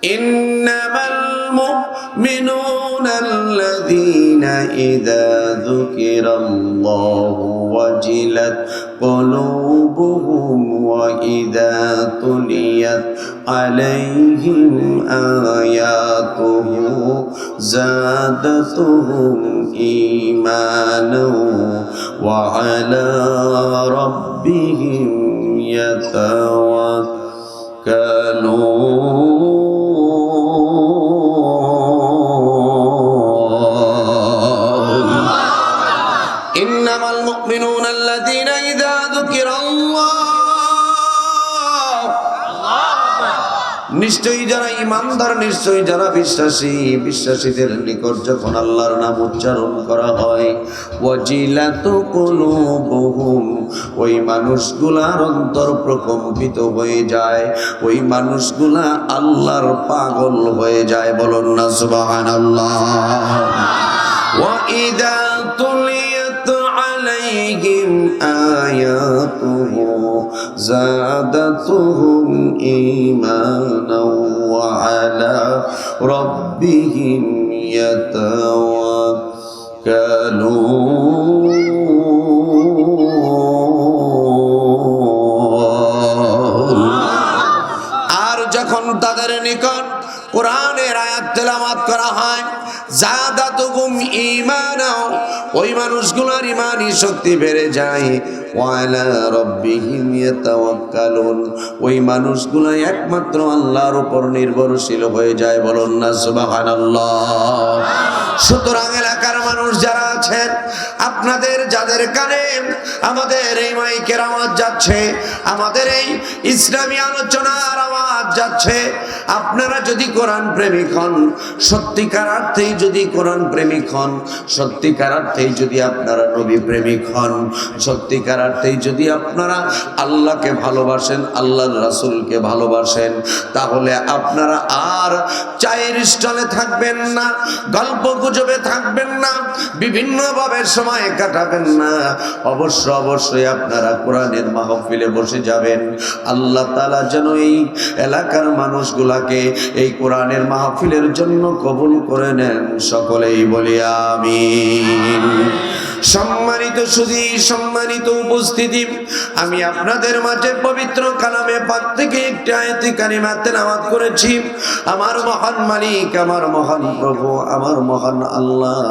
إنما المؤمنون الذين إذا ذكر الله وجلت قلوبهم وإذا تليت عليهم آياته زادتهم إيمانا وعلى ربهم يتوكلون إنما المؤمنون الذين إذا ذكر الله নিশ্চয়ই যারা ঈমানদার, নিশ্চয়ই যারা বিশ্বাসী, বিশ্বাসীদের নিকট যখন আল্লাহর নাম উচ্চারণ করা হয় ওয়াজিলাতু কুলুবুহুম, ওই মানুষগুলার অন্তর প্রকম্পিত হয়ে যায়, ওই মানুষগুলা আল্লাহর পাগল হয়ে যায়। বলুন না সুবহানাল্লাহ। ওয়া ইযা তুলিয়াত আলাইহিম আয়াতুহু زادتهم إيمانا وعلى ربهم يتوكلون আর যখন তাদের নিকট কোরআনের আয়াত তেলাওয়াত করা হয় জাদাতুহুম ঈমানা, ওই মানুষগুলোর ঈমানি শক্তি বেড়ে যায়। ওয়ালা রাব্বিহিম ইয়াতাওয়াক্কালুন, ওই মানুষগুলো একমাত্র আল্লাহর উপর নির্ভরশীল হয়ে যায়। বলুন না সুবহানাল্লাহ। সুতরাং এলাকার মানুষ যারা আছেন, আপনাদের যাদের কানে আমাদের এই মাইকের আওয়াজ যাচ্ছে, আমাদের এই ইসলামী আলোচনার আওয়াজ যাচ্ছে, আপনারা যদি কোরআন প্রেমিক হন, সত্যিকার অর্থেই যদি কোরআন প্রেমিক হন, সত্যিকার অর্থেই যদি আপনারা নবী প্রেমিক হন, সত্যিকার অর্থেই যদি আপনারা আল্লাহকে ভালোবাসেন, আল্লাহর রাসূলকে ভালোবাসেন, তাহলে আপনারা আর চায়ের স্টলে থাকবেন না, গল্প গুজবে থাকবেন না, বিভিন্ন ভাবে সময় কাটাবেন না। অবশ্যই আপনারা কোরআনের মাহফিলে বসে যাবেন। আল্লাহ তাআলা যেন এই এলাকার মানুষগুলাকে এই কোরআনের মাহফিলের জন্য কবুল করে নেন। সকলেই বলি আমিন। সম্মানিত সুধী, সম্মানিত উপস্থিতি, আমি আপনাদের মাঝে পবিত্র কালামে পাক থেকে একটি আয়াতে কারিমা তেলাওয়াত করেছি। আমার মহান মালিক, আমার মহান প্রভু, আমার মহান আল্লাহ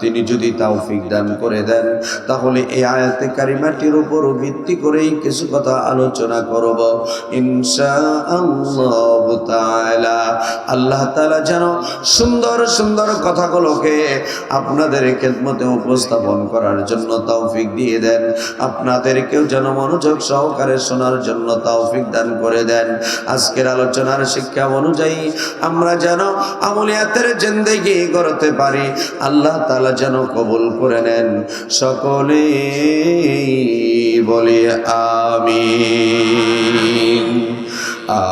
তিনি যদি তৌফিক দান করে দেন, তাহলে এই আয়াতে কারিমাটির উপর ভিত্তি করেই কিছু কথা আলোচনা করব ইনশাআল্লাহ তাআলা। আল্লাহ তাআলা যেন সুন্দর সুন্দর কথাগুলোকে আপনাদের খেদমতে উপস্থাপন করার জন্য তৌফিক দিয়ে দেন, আপনাদেরকেও যেন মনোযোগ সহকারে শোনার জন্য তৌফিক দান করে দেন। আজকের আলোচনার শিক্ষা অনুযায়ী আমরা যেন আমলিয়াতের জিন্দেগি গড়তে পারি, আল্লাহ তাআলা যেন কবুল করে নেন। সকলে বলি আমিন।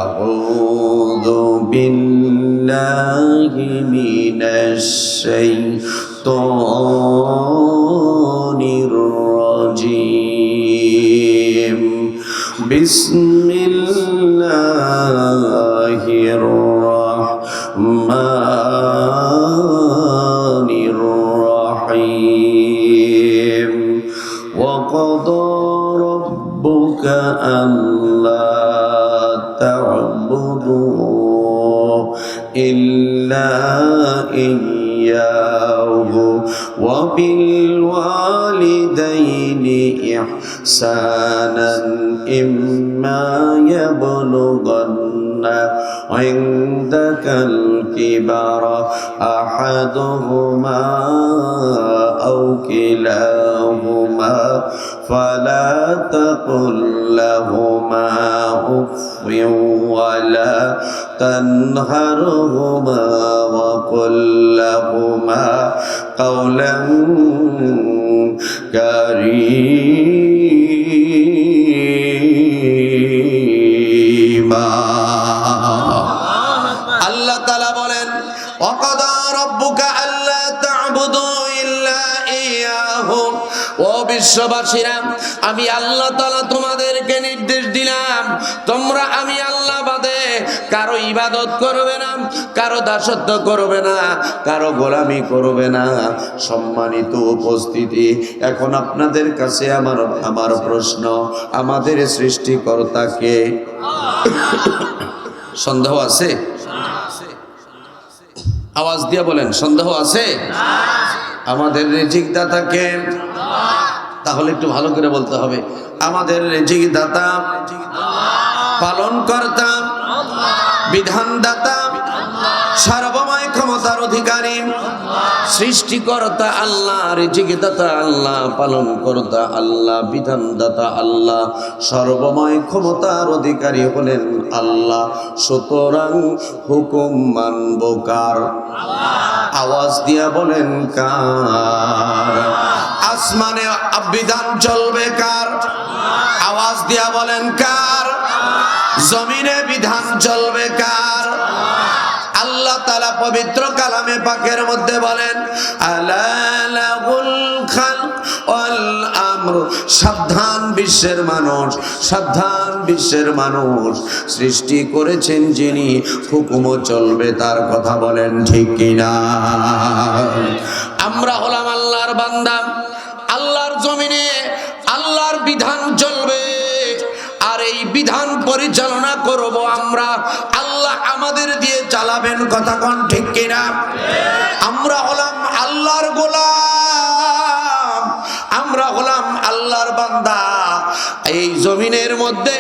আউযু বিল্লাহি মিনাশ শাইতানির রাজিম। বিসমিল্লাহির রাহমানির রাহিম। ওয়া ক্বাদা রাব্বুকা আল্লা তা'বুদু ইল্লা ইয়্যাহু ওয়া বিল ওয়ালিদাইনি ইহসানান ইম্মা ইয়াবলুগান্না ইনদাকাল কিবারা আহাদুহুমা আও কিলাহুমা ফালা তাকুল লাহুমা উফফিন ওয়ালা তানহারহুমা ওয়া কুল লাহুমা কাওলান কারীমা। আল্লাহ তাআলা বলেন ওয়াকাদা রাব্বুকা আল্লা তা'বুদু ইল্লা ইয়্যাহু। ও বিশ্ববাসীরা, আমি আল্লাহ তাআলা তোমাদেরকে নির্দেশ দিলাম তোমরা আমি আল্লাহ বাদে কারো ইবাদত করবে না, কারো দাসত্ব করবে না, কারো গোলামি করবে না। সম্মানিত উপস্থিতি, এখন আপনাদের কাছে আমার প্রশ্ন, আমাদের সৃষ্টিকর্তাকে সন্দেহ আছে? আওয়াজ দিয়ে বলেন, সন্দেহ আছে? আমাদের রিজিক দাতাকে, তাহলে একটু ভালো করে বলতে হবে, আমাদের রিজিক দাতা, পালন কর্তা, বিধানদাতা, সার্বময় ক্ষমতার অধিকারী, সৃষ্টিকর্তা আল্লাহ, রিজিক দাতা আল্লাহ, পালন কর্তা আল্লাহ, বিধানদাতা আল্লাহ, সর্বময় ক্ষমতার অধিকারী হলেন আল্লাহ। সুতরাং হুকুম মানব কার? আওয়াজ দিয়া বলেন কার? আসমানে বিধান চলবে কার? আওয়াজ দিয়া বলেন কার? জমিনে বিধান চলবে কার? আল্লাহ তাআলা পবিত্র কালামে পাকের মধ্যে বলেন, আলা লাহুল খালক ওয়াল আমর, সাবধান বিশ্বের মানুষ, সাবধান বিশ্বের মানুষ, সৃষ্টি করেছেন যিনি, হুকুমও চলবে তার। কথা বলেন ঠিক কিনা? আমরা হলাম আল্লাহর বান্দা, আল্লাহর জমিনে আল্লাহর বিধান চলবে, আর এই বিধান পরিচালনা করব আমরা, আল্লাহ আমাদের দিয়ে চালাবেন। কথা কোন ঠিক কিনা? আমরা হলাম আল্লাহর গোলাম, আমরা হলাম আল্লাহর বান্দা। এই জমিনের মধ্যে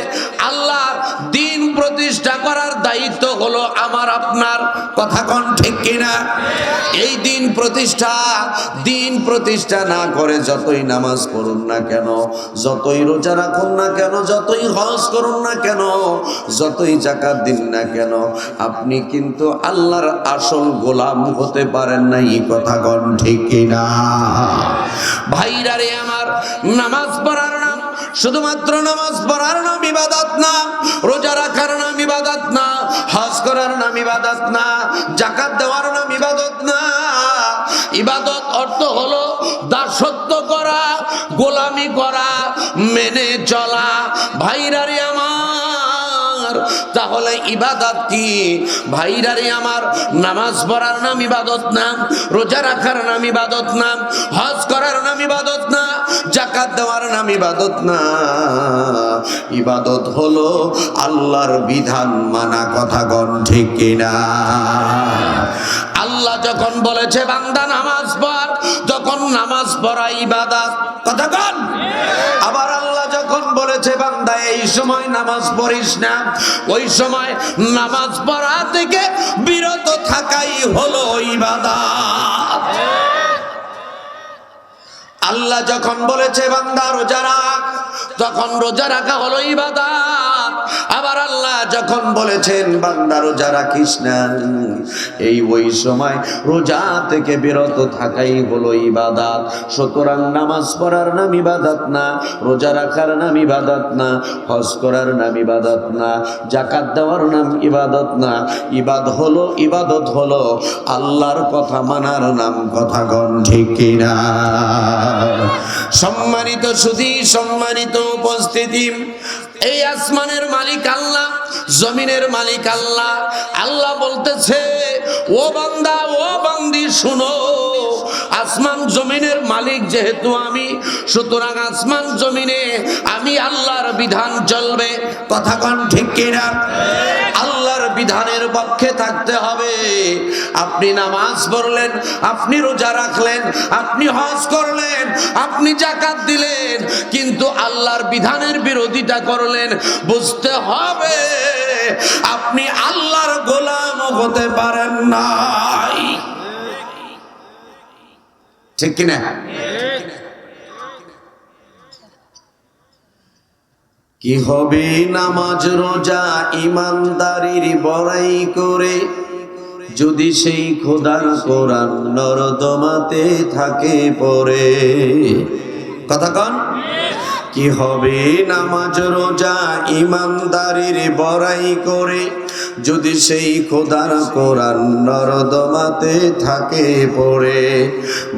আল্লাহর দ্বীন প্রতিষ্ঠা করার দায়িত্ব হলো আমার আপনার। কথা কোন ঠিক কিনা? এই দ্বীন প্রতিষ্ঠা না করে যতই নামাজ পড়ুন না কেন, যতই রোজা রাখুন না কেন, যতই হজ করুন না কেন, যতই যাকাত দিন না কেন, আপনি কিন্তু আল্লাহর আসল গোলাম হতে পারেন না। এই কথা কোন ঠিক কিনা? ভাইরা রে আমার, নামাজ পড়ার নাম শুধুমাত্র নামাজ পড়ার নাম ইবাদত না, রোজা রাখার নাম ইবাদত না, হজ করার নাম ইবাদত না, যাকাত দেওয়ার নাম ইবাদত না। ইবাদত অর্থ হলো দাসত্ব করা, গোলামি করা, মেনে চলা। ভাইরা রে আমার, তাহলে ইবাদত কি? ভাইরা রে আমার, নামাজ পড়ার নাম ইবাদত না, রোজা রাখার নাম ইবাদত না, হজ করার নাম ইবাদত না, যাকাত দেওয়ার নাম ইবাদত না। ইবাদত হলো আল্লাহর বিধান মানা। কথা কোন ঠিক কিনা? আল্লাহ যখন বলেছে বান্দা নামাজ পড়, তখন নামাজ পড়া ইবাদত। কথা কোন? আবার আল্লাহ যখন বলেছে বান্দা এই সময় নামাজ পড়িস না, ওই সময় নামাজ পড়া থেকে বিরত থাকাই হলো ইবাদত। আল্লাহ যখন বলেছে বান্দা রোজা রাখ, তখন রোজা রাখা হলো ইবাদত। আবার আল্লাহ যখন বলেছেন বান্দা রোজা রাখিস না, ওই সময় রোজা থেকে বিরত থাকাই হলো ইবাদত। সুতরাং নামাজ পড়ার নাম ইবাদত না, রোজা রাখার নাম ইবাদত না, হজ করার নাম ইবাদত না, যাকাত দেওয়ার নাম ইবাদত না। ইবাদত হলো আল্লাহর কথা মানার নাম। কথা কোন ঠিক কিনা? সম্মানিত সুধী, সম্মানিত উপস্থিতি, এই আসমানের মালিক আল্লাহ, জমিনের মালিক আল্লাহ। আল্লাহ বলতেছে, ও বান্দা, ও বান্দি শুনো, আসমান জমিনের মালিক যেহেতু আমি, সুতরাং আসমান জমিনে আমি আল্লাহর বিধান চলবে। কথা কোন ঠিক কিনা? আল্লাহর বিধানের পক্ষে থাকতে হবে। আপনি নামাজ পড়লেন, আপনি রোজা রাখলেন, আপনি হজ করলেন, আপনি যাকাত দিলেন, কিন্তু আল্লাহর বিধানের বিরোধিতা করলেন, বুঝতে হবে আপনি আল্লাহর গোলাম হতে পারেন নাই। ঠিক কিনা? কি হবে নামাজ রোজা ইমানদারির বড়াই করে, যদি সেই খোদার কোরআন নরদমাতে থাকে পড়ে। কথা কোন? কি হবে নামাজ রোজা ইমানদারির বড়াই করে যদি সেই খোদার কোরআন নরদমাতে থাকে পড়ে।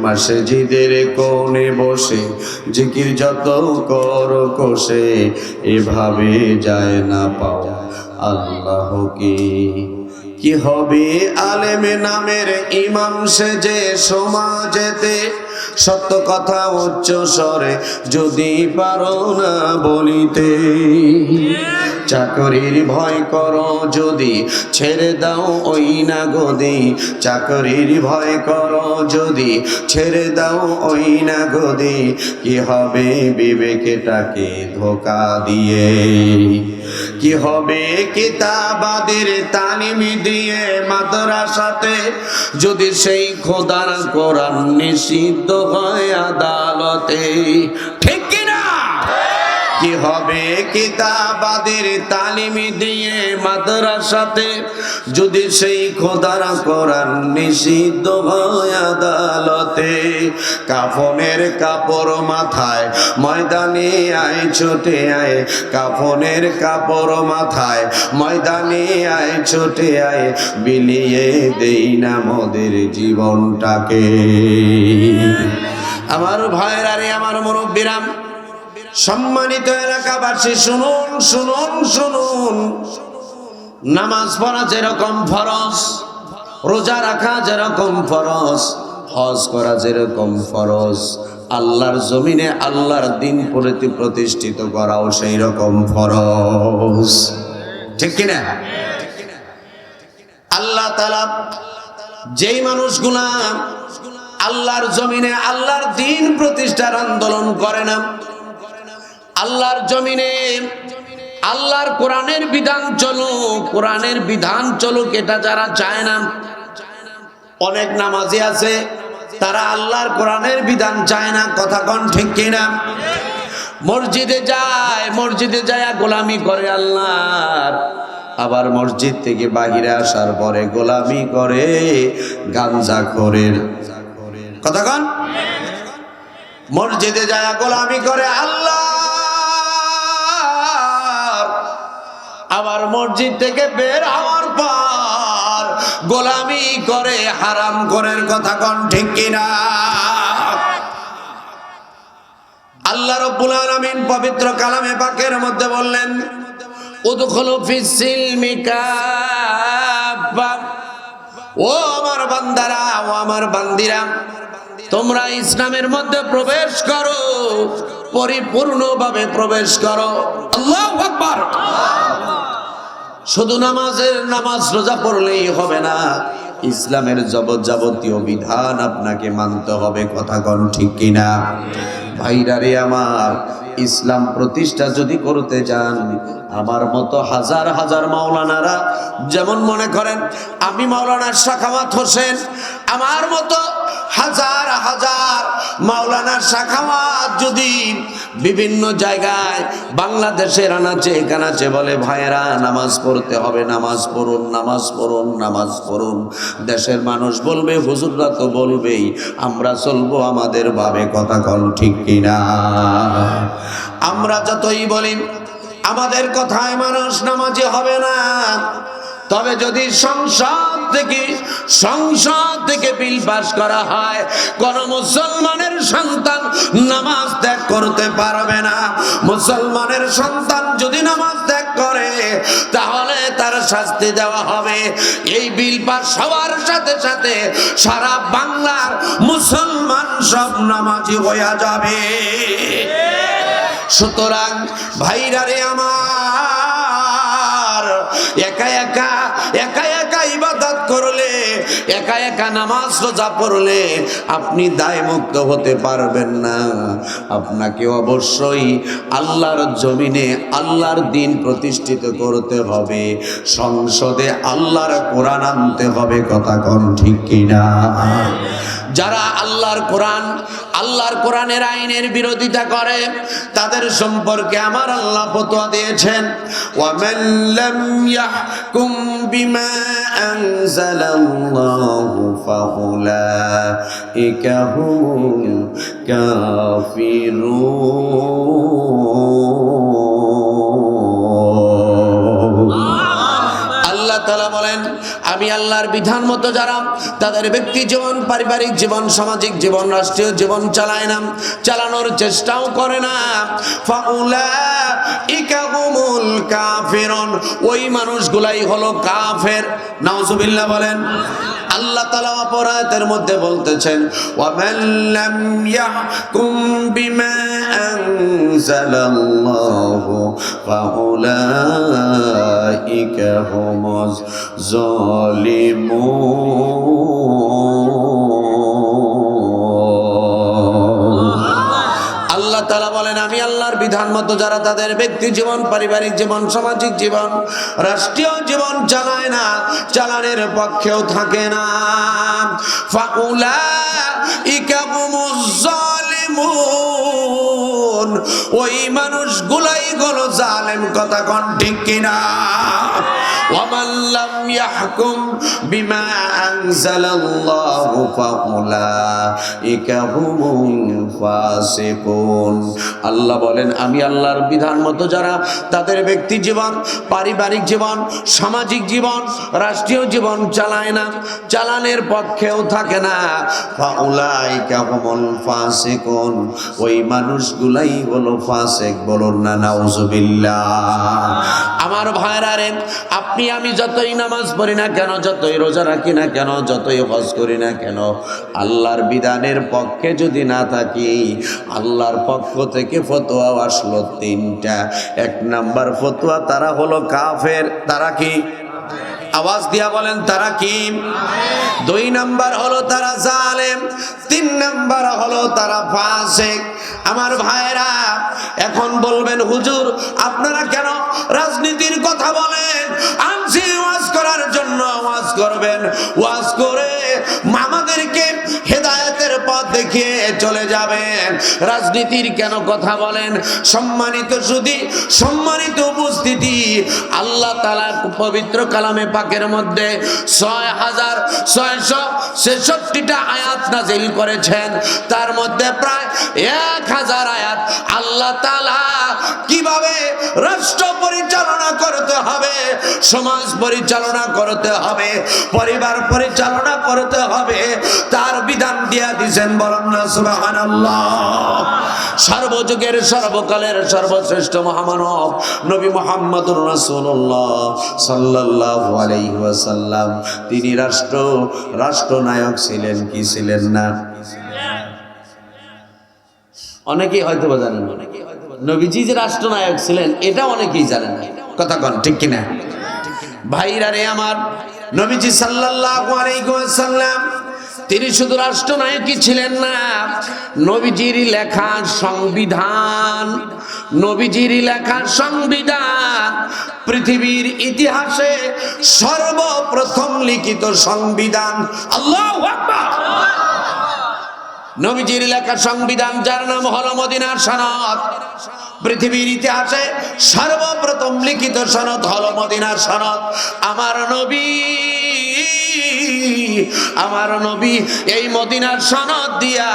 মসজিদের কোণে বসে জিকির যত কর কষে এভাবে যায় না পাও আল্লাহ কি হবে আলেমে নামের ইমাম সেজে সমাজেতে সত্য কথা উচ্চ স্বরে যদি পারো না বলিতে। চাকরির ভয় করো যদি ছেড়ে দাও ওই না গদি, চাকরির ভয় করো যদি ছেড়ে দাও ওই না গদি। কি হবে বিবেকটাকে ধোকা দিয়ে, কি হবে কিতাবাদের তালিম দিয়ে মাদ্রাসাতে যদি সেই খোদার কোরআন নিষিদ্ধ হয় আদালতে। ঠিক কিনা? কি হবে কিতাবাদের তালিম দিয়ে মাদ্রাসাতে যদি সেই খোদার কোরআন নিষিদ্ধ হয় আদালতে। কাফনের কাপড় মাথায় ময়দানে আয় ছুটে আয়, কাফনের কাপড় মাথায় ময়দানে আয় ছুটে আয়, বিলিয়ে দেই না মোদের জীবনটাকে। আমার ভাইরা রে, আমার মুরব্বিরাম, সম্মানিত এলাকাবাসী, শুনুন শুনুন শুনুন। নামাজ পড়া যেরকম ফরজ, রোজা রাখা যেরকম ফরজ, হজ করা যেরকম ফরজ, আল্লাহর জমিনে আল্লাহর দিন প্রতিষ্ঠিত করাও সেই রকম ফরজ। ঠিক কিনা? আল্লাহ তাআলা যেই মানুষগুলা আল্লাহর জমিনে আল্লাহর দিন প্রতিষ্ঠার আন্দোলন করে না, আল্লাহর জমিনে আল্লাহর কোরআনের বিধান চলুক, কোরআনের বিধান চলুক, এটা যারা চায় না, অনেক নামাজি আছে তারা আল্লাহর কোরআনের বিধান চায় না। কথা কোন ঠিক কিনা? মসজিদে যায়, মসজিদে যায় গোলামি করে আল্লাহর, আবার মসজিদ থেকে বাহিরে আসার পরে গোলামি করে গাঞ্জাখোরের। কথা কোন? মসজিদে যায় গোলামি করে আল্লাহ, আবার মসজিদ থেকে বের হওয়ার পর গোলামি করে হারাম করের। কথা কোন ঠিক কিনা? আল্লাহ রাব্বুল আলামিন পবিত্র কালামে পাকের মধ্যে বললেন, উদখুলু ফিস সিলমি কাফা। ও আমার বান্দারা, ও আমার বান্দিরা, তোমরা ইসলামের মধ্যে প্রবেশ করো, পরিপূর্ণভাবে প্রবেশ করো। আল্লাহু আকবার। শুধু নামাজ রোজা পড়লেই হবে না, ইসলামের যাবতীয় বিধান আপনাকে মানতে হবে। কথা কোন ঠিক কিনা? ভাইরা রে আমার, ইসলাম প্রতিষ্ঠা যদি করতে যান, আমার মতো হাজার হাজার মাওলানারা, যেমন মনে করেন আমি মাওলানা সাখাওয়াত হোসেন, আমার মতো হাজার হাজার মাওলানা সাখাওয়াত যদি বিভিন্ন জায়গায় বাংলাদেশের আনাচে কানাচে বলে, ভাইয়েরা নামাজ পড়তে হবে, নামাজ পড়ুন, নামাজ পড়ুন, নামাজ পড়ুন, দেশের মানুষ বলবে, হুজুররা তো বলবেই, আমরা চলবো আমাদের ভাবে। কথা কোন ঠিক কিনা? আমরা যতই বলি আমাদের কথায় মানুষ নামাজি হবে না। তবে যদি সংসদ থেকে বিল পাস করা হয়, কোন মুসলমানের সন্তান নামাজ ত্যাগ করতে পারবে না। মুসলমানের সন্তান যদি নামাজ ত্যাগ করে তাহলে তার শাস্তি দেওয়া হবে। এই বিল পাস হওয়ার সাথে সাথে সারা বাংলার মুসলমান সব নামাজি হয়ে যাবে। সুতরাং ভাইরা রে আমার, একা একা ইবাদত করলে, একা একা নামাজ রোজা পড়লে আপনি দায় মুক্ত হতে পারবেন না। আপনাকে অবশ্যই আল্লাহর জমিনে আল্লাহর দিন প্রতিষ্ঠিত করতে হবে, সংসদে আল্লাহর কোরআন আনতে হবে। কথা কোন ঠিক কিনা? যারা আল্লাহর কোরআনের আইনের বিরোধিতা করে তাদের সম্পর্কে আমার আল্লাহ ফতোয়া দিয়েছেন, ওয়ামান লাম ইয়াহকুম বিমা আনজালাল্লাহু ফাউলাইকা হুমুল কাফিরুন। আল্লাহ তাআলা বলেন, আমি আল্লাহর বিধান মতো যারা তাদের ব্যক্তি জীবন, পারিবারিক জীবন, সামাজিক জীবন, রাষ্ট্রীয় জীবন চালায় না, চালানোর চেষ্টাও করে না, ফাউলাইকা হুমুল কাফিরুন, ওই মানুষগুলাই হলো কাফের। নাউজুবিল্লাহ বলেন। আল্লাহ তাআলা অপরাধের মধ্যে বলতেছেন, ওয়ামান লাম ইয়াহকুম বিমা আনজালাল্লাহু ফাউলাইকা হুমুজ জালিমুন। আল্লাহ তাআলা বলেন, আমি আল্লাহর বিধান মতো যারা তাদের ব্যক্তি জীবন, পারিবারিক জীবন, সামাজিক জীবন, রাষ্ট্রীয় জীবন চালায় না, চালানোর পক্ষেও থাকে না, ফাউলাইকা হুমুজ জালিমুন, ওই মানুষগুলাই হলো জালেম। কথা কোন ঠিক কিনা? ওয়ামান লাম ইয়াহকুম বিমা আনজালাল্লাহু ফাউলাইকা হুমুল ফাসিকুন। আল্লাহ বলেন, আমি আল্লাহর বিধান মতো যারা তাদের ব্যক্তি জীবন, পারিবারিক জীবন, সামাজিক জীবন, রাষ্ট্রীয় জীবন চালায় না, চালানোর পক্ষেও থাকে না, ফাউলাইকা হুমুল ফাসিকুন, ওই মানুষগুলাই হলো ফাসিক। বলুন না নাউজুবিল্লাহ। আমার ভাইরা রে, আপনি আমি যতই নামাজ পড়ি না কেন, যতই রোজা রাখি না কেন, যতই হজ করি না কেন, আল্লাহর বিধানের পক্ষে যদি না থাকি, আল্লাহর পক্ষ থেকে ফতোয়া আসলো তিনটা। এক নাম্বার ফতোয়া, তারা হলো কাফের। তারা কি? আওয়াজ দিয়া বলেন, তারা কি? দুই নাম্বার হলো তারা জালেম, তিন নাম্বার হলো তারা ফাসিক। আমার ভাইরা, এখন বলবেন, হুজুর আপনারা কেন রাজনীতির কথা বলেন? আনছি ওয়াজ করার জন্য, ওয়াজ করবেন, ওয়াজ করে আমাদেরকে হেদায়েতের পথ দেখিয়ে চলে যাবেন, রাজনীতির কেন কথা বলেন? সম্মানিত সুধী, সম্মানিত উপস্থিতি, আল্লাহ তাআলা পবিত্র কালামে পাকের মধ্যে 6666টা আয়াত নাযিল করেছেন। তার মধ্যে প্রায় 1000 আয়াত আল্লাহ তাআলা কিভাবে রাষ্ট্র পরিচালনা করতে হবে, সমাজ পরিচালনা করতে হবে, পরিবার পরিচালনা করতে হবে, তার বিধান দিয়া দিয়েছেন। বলেন না সুবহানাল্লাহ। সর্বযুগের, সর্বকালের সর্বশ্রেষ্ঠ মহামানব নবী মুহাম্মদুর রাসূলুল্লাহ সাল্লাল্লাহু আলাইহি ওয়াসাল্লাম, তিনি রাষ্ট্রনায়ক ছিলেন কি ছিলেন না? অনেকেই হয়তো জানেন না, নবীজি যে রাষ্ট্রনায়ক ছিলেন এটা অনেকেই জানেন না। কথা কন ঠিক কিনা? ভাইরা রে আমার, নবীজি সাল্লাল্লাহু আলাইহি ওয়াসাল্লাম তিনি শুধু রাষ্ট্রনায়কই ছিলেন না, নবীজির লেখা সংবিধান, নবীজির লেখা সংবিধান পৃথিবীর ইতিহাসে সর্বপ্রথম লিখিত সংবিধান। আল্লাহু আকবার। নবীজির লেখা সংবিধান, যার নাম হলো মদিনার সনদ। পৃথিবীর ইতিহাসে সর্বপ্রথম লিখিত সনদ হলো মদিনার সনদ। আমার নবী এই মদিনার সনদ দিয়া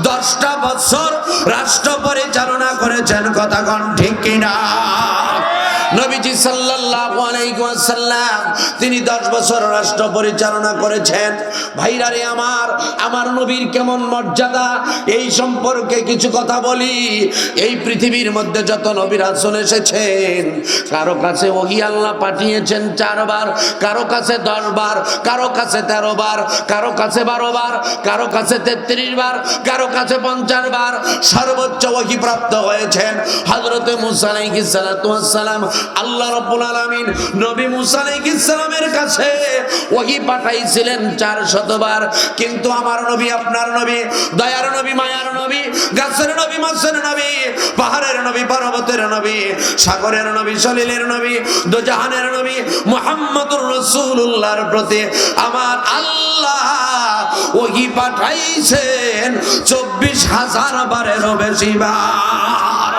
10টা বছর রাষ্ট্র পরিচালনা করেছেন। কথা কোন ঠিক কিনা? নবীজি সাল্লাল্লাহু আলাইহি ওয়াসাল্লাম তিনি 10 বছর রাষ্ট্র পরিচালনা করেছেন। ভাইরা রে আমার নবীর কেমন মর্যাদা, এই সম্পর্কে কিছু কথা বলি। এই পৃথিবীর মধ্যে যত নবী রাসূল এসেছেন, কারো কাছে ওহী আল্লাহ পাঠিয়েছেন 4 বার, কারো কাছে 10 বার, কারো কাছে 13 বার, কারো কাছে 12 বার, কারো কাছে 33 বার, কারো কাছে 50 বার। সর্বোচ্চ ওহী প্রাপ্ত হয়েছেন হযরত মুসা আলাইহিস সালাতু ওয়াস সালাম। আল্লাহ রাব্বুল আলামিন নবী মুসা আলাইহিস সালামের কাছে ওহী পাঠাইছিলেন 400 বার। কিন্তু আমার নবী, আপনার নবী, দয়ার নবী, মায়ার নবী, গাছের নবী, মাছের নবী, পাহাড়ের নবী, পর্বতের নবী, সাগরের নবী, সলিলের নবী, দোজাহানের নবী মুহাম্মদুর রাসূলুল্লাহর প্রতি আমার আল্লাহ ওহি পাঠাইছেন 24,000 বারেরও বেশি বার।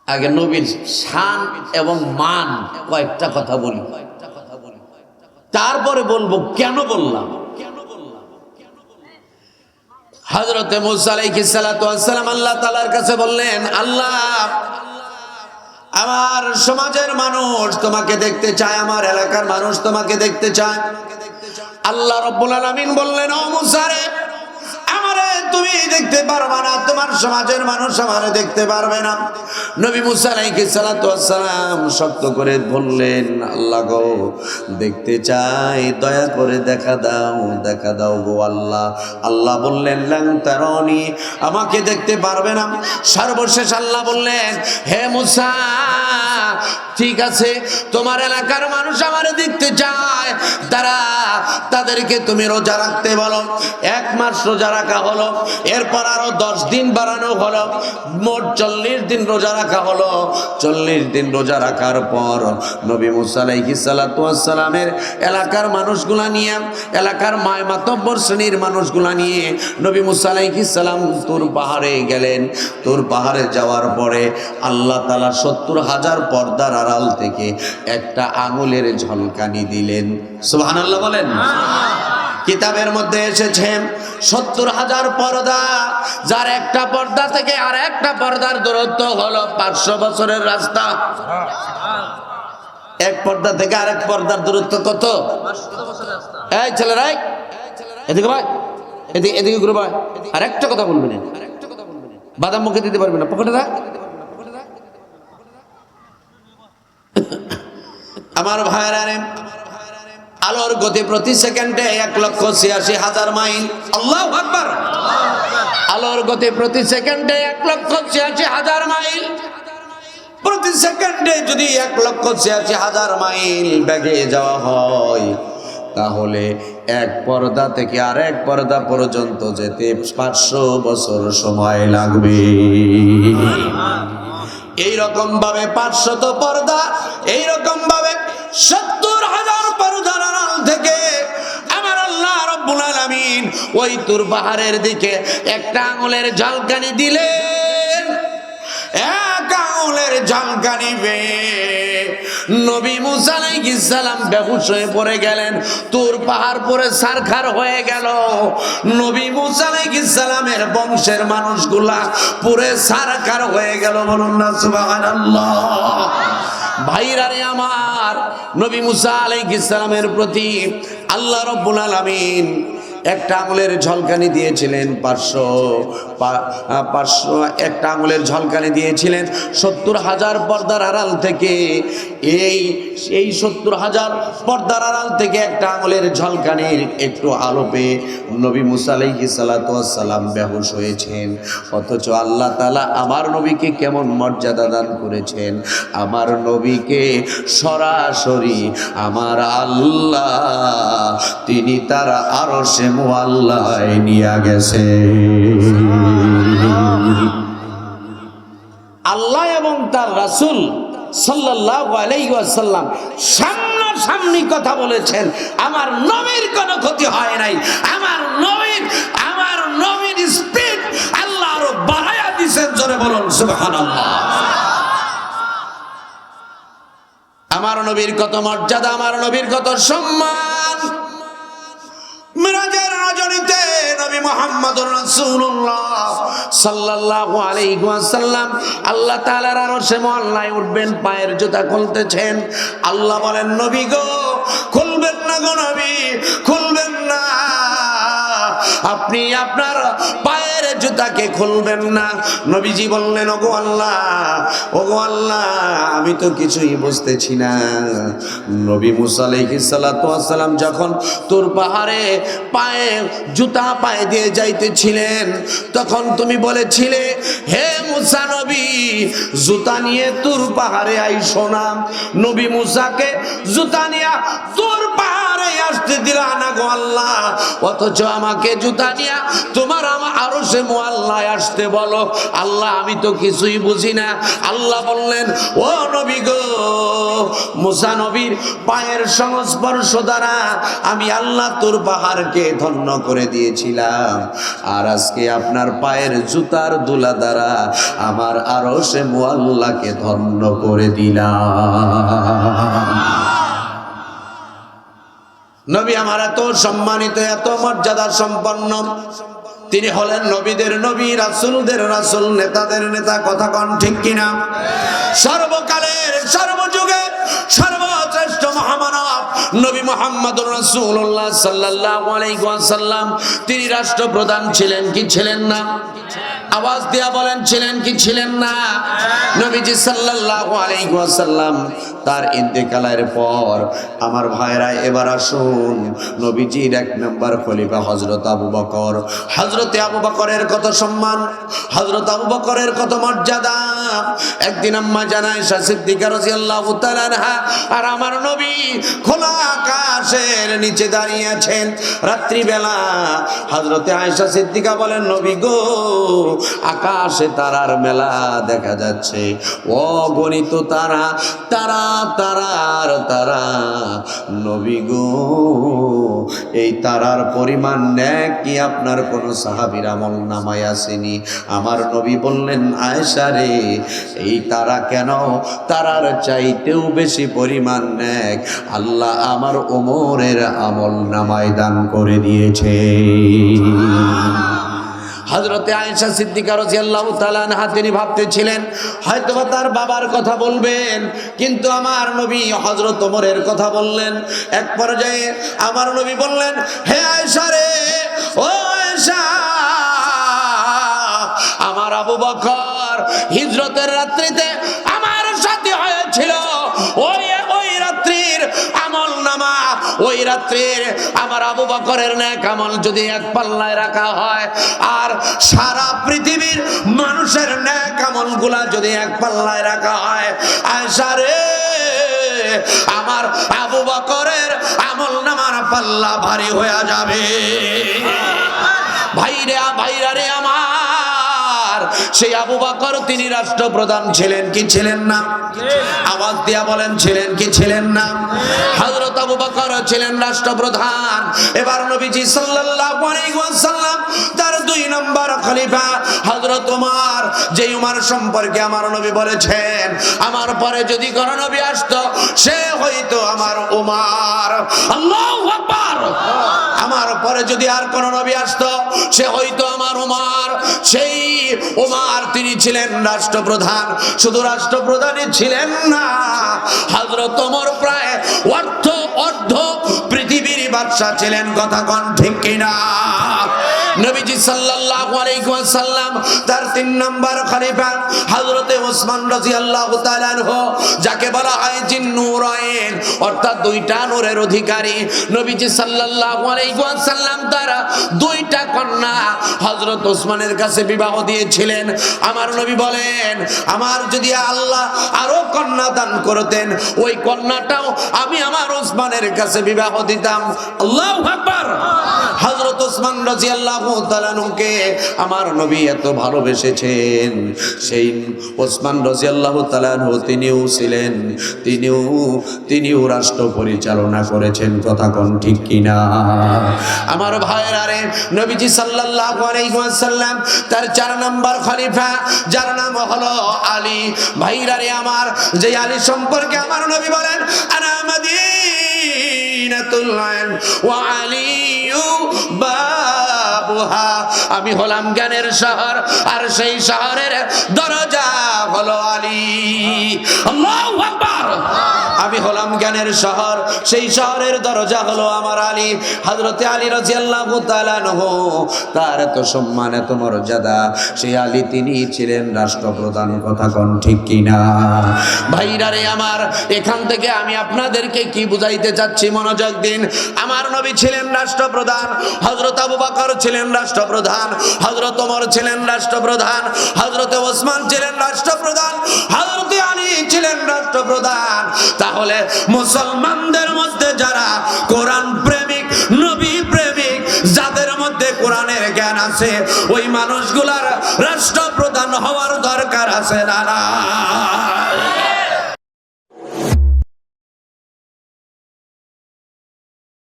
আগে নবীর শান এবং মান কয়েকটা কথা বলি, তারপরে বলবো কেন বললাম। হযরতে মূসা আলাইহিস সালাতু ওয়াস সালাম আল্লাহ তাআলার কাছে বললেন, আল্লাহ আমার সমাজের মানুষ তোমাকে দেখতে চায়, আমার এলাকার মানুষ তোমাকে দেখতে চায়। আল্লাহ রাব্বুল আলামিন বললেন, ও মূসা রে, আমারে তুমি দেখতে পারবে না, তোমার সমাজের মানুষ আমারে দেখতে পারবে না। নবী মূসা আলাইহিস সালাতু ওয়াস সালাম শক্ত করে বললেন, আল্লাহ গো দেখতে চাই, দয়া করে দেখা দাও গো আল্লাহ। আল্লাহ বললেন, লান তারানি, আমাকে দেখতে পারবে না। সর্বশেষ আল্লাহ বললেন, হে মূসা ঠিক আছে, তোমার এলাকার মানুষ আমারে দেখতে চায়, তাদেরকে তুমি রোজা রাখতে বলো। 1 মাস রোজা রাখা হলো, এরপর আরো 10 দিন বাড়ানো হলো, মোট 40 দিন রোজা রাখা হলো। 40 দিন রোজা রাখার পর নবী মূসা আলাইহিস সালাতু ওয়াস সালামের এলাকার মানুষগুলা নিয়ে, এলাকার মাতব্বর শ্রেণীর মানুষগুলা নিয়ে নবী মূসা আলাইহিস সালাম তুর পাহাড়ে গেলেন। তুর পাহাড়ে যাওয়ার পরে আল্লাহ তাআলা 70,000 পর্দার আড়াল থেকে একটা আঙুলের ঝলকানি দিলেন। সুবহানাল্লাহ বলেন। কিতাবের মধ্যে এসেছে 70,000 পর্দা, যার একটা পর্দা থেকে আর একটা পর্দার দূরত্ব হলো 500 বছরের রাস্তা। এক পর্দা থেকে আরেক পর্দার দূরত্ব কত? 500 বছরের রাস্তা। এই ছেলেরা এদিকে ভাই, এদিকে ঘুরে ভাই, আর একটা কথা বলবেন না, বাদাম মুখে দিতে পারবেন না, পকেটে রাখ। আমার ভাইরা রে, আলোর গতি প্রতি সেকেন্ডে 1,86,000 মাইল। আল্লাহু আকবার। আলোর গতি প্রতি সেকেন্ডে 1,86,000 মাইল। প্রতি সেকেন্ডে যদি 1,86,000 মাইল বেগে যাওয়া হয়, তাহলে এক পর্দা থেকে আরেক পর্দা পর্যন্ত যেতে 500 বছর সময় লাগবে। এইরকম ভাবে 500 পর্দা, এইরকম ভাবে 70,000 পর্দার আড়াল থেকে আমার আল্লাহ রাব্বুল আলামিন ওই তুর পাহাড়ের দিকে একটা আঙুলের ঝলকানি দিলেন। এক আঙুলের ঝলকানি পেয়ে নবী মূসা আলাইহিস সালাম বেহুশ হয়ে পড়ে গেলেন। তুর পাহাড় পরে সারখার হয়ে গেল। নবী মূসা আলাইহিস সালামের বংশের মানুষগুলা পুরে সারখার হয়ে গেল। বলুন না সুবহানাল্লাহ। ভাইরা রে আমার, নবী মূসা আলাইহিস সালামের প্রতি আল্লাহ রাব্বুল আলামিন একটা আঙুলের ঝলকানি দিয়েছিলেন। 500 একটা আঙুলের ঝলকানি দিয়েছিলেন 70,000 পর্দার আড়াল থেকে। এই 70,000 পর্দার আড়াল থেকে একটা আঙুলের ঝলকানির একটু আলো পেয়ে নবী মূসা আলাইহিস সালাতু ওয়াস সালাম বেহুশ হয়েছেন। অথচ আল্লাহ তাআলা আমার নবীকে কেমন মর্যাদা দান করেছেন। আমার নবীকে সরাসরি আমার আল্লাহ তিনি তার আরশে মুআল্লায় নিয়ে গেছে। আল্লাহ এবং তার রাসূল সাল্লাল্লাহু আলাইহি ওয়াসাল্লাম সামনাসামনি কথা বলেছেন। আমার নবীর কোনো ক্ষতি হয় নাই। আমার নবীর স্পিড আল্লাহ আরো বাড়ায়া দিয়েছেন। জোরে বলুন সুবহানাল্লাহ। আমার নবীর কত মর্যাদা, আমার নবীর কত সম্মান। মিরাজের রজনীতে নবী মুহাম্মদুর রাসূলুল্লাহ সাল্লাল্লাহু আলাইহি ওয়াসাল্লাম আল্লাহ তাআলার আরশে মুআল্লায় উঠবেন, পায়ের জুতা খুলতেছেন। আল্লাহ বলেন, নবী গো খুলবেন না গো নবী, খুলবেন না। আপনি আপনার পায়ের জুতাকে খুলবেন না। নবীজি বললেন, ওগো আল্লাহ আমি তো কিছুই বুঝতেছি না। নবী মূসা আলাইহিস সালাতু ওয়াস সালাম যখন তুর পাহাড়ে জুতা পায়ে দিয়ে যাইতেছিলেন, তখন তুমি বলেছিলে, হে মূসা নবী জুতা নিয়ে তুর পাহাড়ে আইসো না। নবী মূসাকে জুতা নিয়ে তুর পাহাড়ে আসতে দিলা না গো আল্লাহ, অথচ আমাকে জুতা নিয়া তোমার আমার আরশে মুআল্লায় আসতে বলো। আল্লাহ আমি তো কিছুই বুঝি না। আল্লাহ বললেন, ও নবী গো, মুসা নবীর পায়ের সংস্পর্শ দ্বারা আমি আল্লাহ তোর পাহাড়কে ধন্য করে দিয়েছিলাম, আর আজকে আপনার পায়ের জুতার দুলা দ্বারা আমার আরশে মুআল্লাকে ধন্য করে দিলাম। নবী আমার এত সম্মানিত, এত মর্যাদা সম্পন্ন, তিনি হলেন নবীদের নবী, রাসূলদের রাসূল, নেতাদের নেতা। কথা কোন ঠিক কিনা? সর্বকালের সর্বযুগের সর্বশ্রেষ্ঠ মহামানব নবী মুহাম্মদুর রাসূলুল্লাহ সাল্লাল্লাহু আলাইহি ওয়াসাল্লাম, তিনি রাষ্ট্রপ্রধান ছিলেন কি ছিলেন না? আওয়াজ দিয়া বলেন, ছিলেন কি ছিলেন না? নবীজি সাল্লাল্লাহু আলাইহি ওয়াসাল্লাম তার ইন্তেকালের পর আমার ভাইরা এবার আসুন, নবীজির এক নম্বর খলিফা হযরত আবু বকর। হযরতে আবু বকরের কত সম্মান, হযরত আবু বকরের কত মর্যাদা। একদিন আম্মা জানা আয়েশা সিদ্দিকা রাদিয়াল্লাহু তাআলা আনহা আর আমার নবী খোলা আকাশের নিচে দাঁড়িয়ে আছেন রাত্রিবেলা। হযরতে আয়েশা সিদ্দিকা বলেন, নবী গো, আকাশে তারার মেলা দেখা যাচ্ছে, অগণিত তারা, তারা তারার তারা। নবী গো, এই তারার পরিমাণ নেক কি আপনার কোন সাহাবীর আমল নামায় আসেনি? আমার নবী বললেন, আয়েশা রে, এই তারা কেন, তারার চাইতেও বেশি পরিমাণ নেক আল্লাহ আমার ওমরের আমল নামায় দান করে দিয়েছে। হযরতে আয়েশা সিদ্দিকা রাদিয়াল্লাহু তাআলা আনহা তিনি ভাবতেছিলেন হয়তোবা তার বাবার কথা বলবেন, কিন্তু আমার নবী হযরত ওমরের কথা বললেন। এক পর্যায়ে আমার নবী বললেন, হে আয়েশা রে, ও আয়েশা, আমার আবু বকর হিজরতের রাত্রিতে আমার সাথে হয়েছিল, ওই রাত্রির আমল নামা, ওই রাত্রির আমার আবু বকরের নেক আমল যদি এক পাল্লায় রাখা হয়, আর সারা পৃথিবীর মানুষের নেক আমলগুলা যদি এক পাল্লায় রাখা হয়, আয়েশা রে, আমার আবু বকরের আমল নামার পাল্লা ভারী হয়ে যাবে। ভাইরা রে আমার, সেই আবু বকর তিনি রাষ্ট্রপ্রধান ছিলেন কি ছিলেন না? আওয়াজ দিয়া বলেন, ছিলেন কি ছিলেন না? হযরত আবু বকর ছিলেন রাষ্ট্রপ্রধান। এবার নবীজি সাল্লাল্লাহু আলাইহি ওয়াসাল্লাম তার দুই নম্বর খলিফা হযরত ওমর, যে ওমর সম্পর্কে আমার নবী বলেছেন, আমার পরে যদি কোন নবী আসতো সে হইতো আমার ওমর। আল্লাহু আকবার। আমার পরে যদি আর কোন নবী আসতো সে হইতো আমার ওমর। সেই ওমর তিনি ছিলেন রাষ্ট্রপ্রধান, শুধু রাষ্ট্রপ্রধানই ছিলেন না, হযরত ওমর প্রায় অর্ধ পৃথিবীর বাদশা ছিলেন। কথা কোন ঠিক কিনা? নবীজি সাল্লাল্লাহু আলাইহি ওয়াসাল্লাম তার তিন নম্বর খলিফা হযরতে ওসমান রাদিয়াল্লাহু তাআলা আনহু, যাকে বলা হয় জিন্নুরাইন, অর্থাৎ দুইটা নূরের অধিকারী। নবীজি সাল্লাল্লাহু আলাইহি ওয়াসাল্লাম তার দুইটা কন্যা হযরত ওসমানের কাছে বিবাহ দিয়েছিলেন। আমার নবী বলেন, আমার যদি আল্লাহ আরো কন্যা দান করতেন, ওই কন্যাটাও আমি আমার ওসমানের কাছে বিবাহ দিতাম। আল্লাহু আকবার। হযরত ওসমান রাদিয়াল্লাহু তাআলা আনহুকে আমার নবী এত ভালোবেসেছেন, সেই ওসমান রাদিয়াল্লাহু তাআলা আনহু তিনিও ছিলেন, তিনিও রাষ্ট্র পরিচালনা করেছেন। কথা কোন ঠিক কিনা? আমার ভাইয়েরা রে, নবীজি সাল্লাল্লাহু আলাইহি ওয়াসাল্লাম তার চার নম্বর খলিফা, যার নাম হলো আলী। ভাইরা রে আমার, যে আলী সম্পর্কে আমার নবী বলেন, আনা মাদিনাতুল ইলম ওয়া আলিয়ু বাবুহা, আমি হলাম জ্ঞানের শহর আর সেই শহরের দরজা হলো আলী। আল্লাহু আকবার। আমি হলাম জ্ঞানের শহর, সেই শহরের দরজা হলো আমার আলী। হযরতে আলী রাদিয়াল্লাহু তাআলা আনহু, তার এত সম্মান, এত মর্যাদা, সেই আলী তিনি ছিলেন রাষ্ট্রপ্রধান। কথা কোন ঠিক কিনা? ভাইরা রে আমার, এখান থেকে আমি আপনাদেরকে কি বুঝাইতে চাচ্ছি মনোযোগ দিন। আমার নবী ছিলেন রাষ্ট্রপ্রধান, হযরত আবু বকর ছিলেন রাষ্ট্রপ্রধান, হযরত ওমর ছিলেন রাষ্ট্রপ্রধান, হযরতে ওসমান ছিলেন রাষ্ট্রপ্রধান, হযরতে আলী ছিলেন রাষ্ট্রপ্রধান। তাহলে মুসলমানদের মধ্যে যারা কোরআন প্রেমিক, কোরআনের জ্ঞান আছে ওই মানুষগুলার রাষ্ট্রপ্রধান হওয়ার দরকার আছে না?